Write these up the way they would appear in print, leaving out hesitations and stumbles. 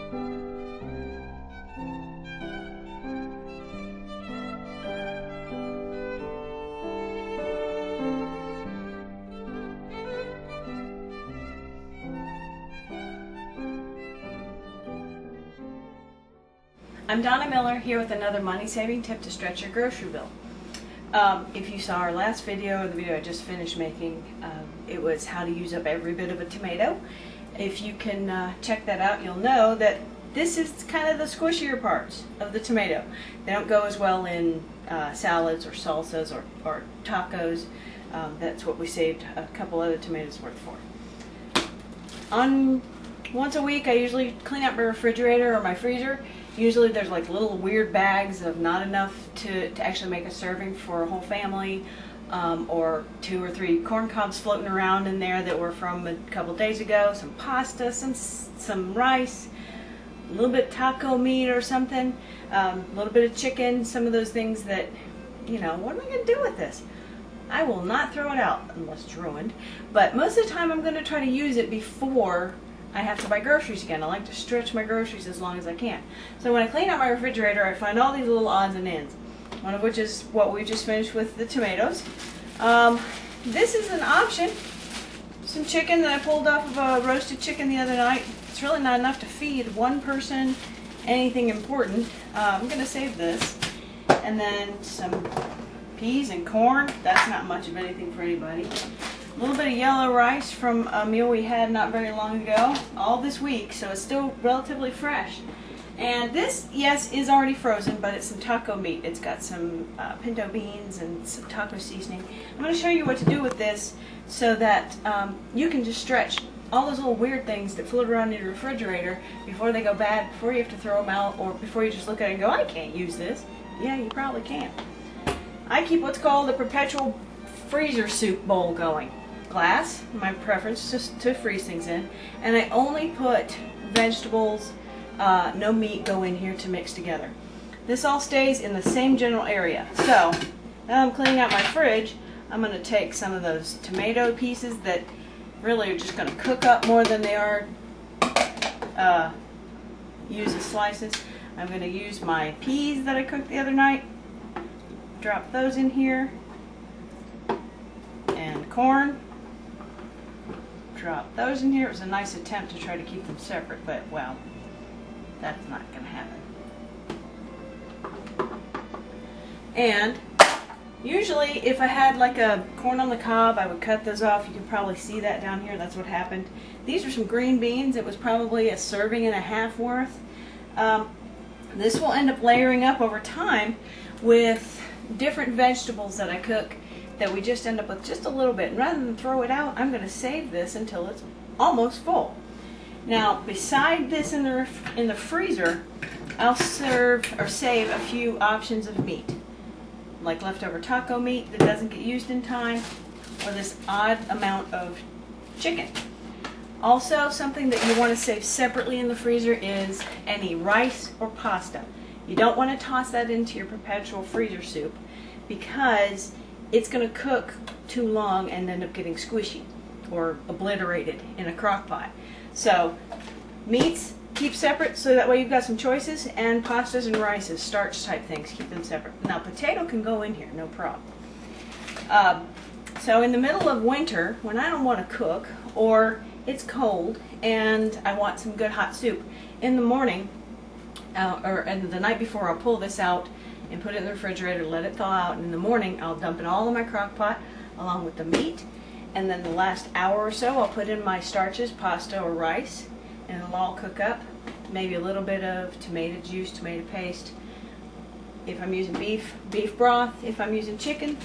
I'm Donna Miller here with another money-saving tip to stretch your grocery bill. If you saw our last video, or the video I just finished making, it was how to use up every bit of a tomato. If you can check that out, you'll know that this is kind of the squishier parts of the tomato. They don't go as well in salads or salsas or tacos. That's what we saved a couple other tomatoes worth for. Once a week I usually clean out my refrigerator or my freezer. Usually there's like little weird bags of not enough to actually make a serving for a whole family, or 2 or 3 corn cobs floating around in there that were from a couple days ago, some pasta, some rice, a little bit of taco meat or something, a little bit of chicken, some of those things that, you know, what am I going to do with this? I will not throw it out unless it's ruined, but most of the time I'm going to try to use it before I have to buy groceries again. I like to stretch my groceries as long as I can. So when I clean out my refrigerator, I find all these little odds and ends, one of which is what we just finished with the tomatoes. This is an option. Some chicken that I pulled off of a roasted chicken the other night. It's really not enough to feed one person anything important. I'm going to save this. And then some peas and corn. That's not much of anything for anybody. A little bit of yellow rice from a meal we had not very long ago, all this week, so it's still relatively fresh. And this, yes, is already frozen, but it's some taco meat. It's got some pinto beans and some taco seasoning. I'm going to show you what to do with this so that you can just stretch all those little weird things that float around in your refrigerator before they go bad, before you have to throw them out, or before you just look at it and go, I can't use this. Yeah, you probably can. I keep what's called a perpetual freezer soup bowl going. Glass, my preference just to freeze things in, and I only put vegetables, no meat go in here to mix together. This all stays in the same general area. So now I'm cleaning out my fridge. I'm going to take some of those tomato pieces that really are just going to cook up more than they are use as slices. I'm going to use my peas that I cooked the other night, drop those in here, and corn. Drop those in here. It was a nice attempt to try to keep them separate, but well, that's not going to happen. And usually if I had like a corn on the cob, I would cut those off. You can probably see that down here. That's what happened. These are some green beans. It was probably a serving and a half worth. This will end up layering up over time with different vegetables that I cook, that we just end up with just a little bit. And rather than throw it out, I'm going to save this until it's almost full. Now, beside this in the freezer, I'll serve or save a few options of meat, like leftover taco meat that doesn't get used in time, or this odd amount of chicken. Also, something that you want to save separately in the freezer is any rice or pasta. You don't want to toss that into your perpetual freezer soup because it's going to cook too long and end up getting squishy or obliterated in a crock pot. So meats, keep separate so that way you've got some choices, and pastas and rices, starch type things, keep them separate. Now potato can go in here, no problem. So in the middle of winter, when I don't want to cook, or it's cold and I want some good hot soup, in the morning or the night before, I'll pull this out and put it in the refrigerator, let it thaw out, and in the morning I'll dump it all in my crock pot along with the meat, and then the last hour or so I'll put in my starches, pasta or rice, and it'll all cook up. Maybe a little bit of tomato juice, tomato paste. If I'm using beef, beef broth. If I'm using chicken,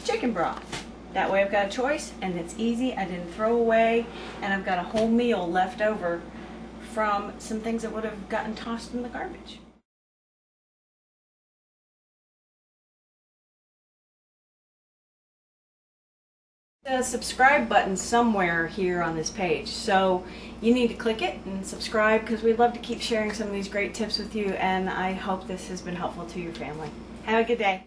chicken broth. That way I've got a choice, and it's easy. I didn't throw away, and I've got a whole meal left over from some things that would have gotten tossed in the garbage. A subscribe button somewhere here on this page, so you need to click it and subscribe, because we'd love to keep sharing some of these great tips with you, and I hope this has been helpful to your family. Have a good day.